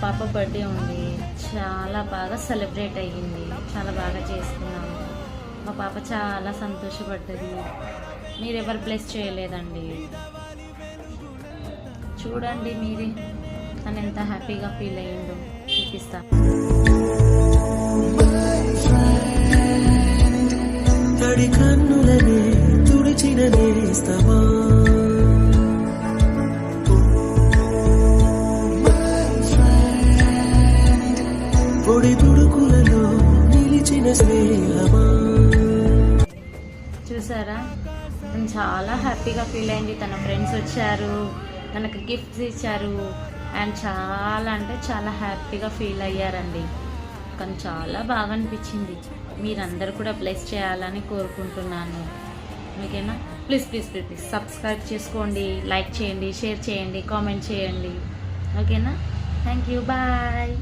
పాప బర్త్డే ఉంది, చాలా బాగా సెలబ్రేట్ అయ్యింది, చాలా బాగా చేసుకున్నాము. మా పాప చాలా సంతోషపడ్డది. మీరెవరు బ్లెస్ చేయలేదండి. చూడండి మీరే తను ఎంత హ్యాపీగా ఫీల్ అయ్యిందో. చూపిస్తా. తడి కన్నులనే తుడిచిన నేస్తమా, పొడి తుడుకులలో నిలిచిన స్నేహమా. చూసారా, తను చాలా హ్యాపీగా ఫీల్ అయింది. తన ఫ్రెండ్స్ వచ్చారు, తనకు గిఫ్ట్స్ ఇచ్చారు, అండ్ చాలా అంటే చాలా హ్యాపీగా ఫీల్ అయ్యారండి. కానీ చాలా బాగా అనిపించింది. మీరందరూ కూడా బ్లెస్ చేయాలని కోరుకుంటున్నాను. ఓకేనా? Please please please please subscribe చేసుకోండి, లైక్ చేయండి, షేర్ చేయండి, కామెంట్ చేయండి. ఓకేనా? Thank you. బాయ్.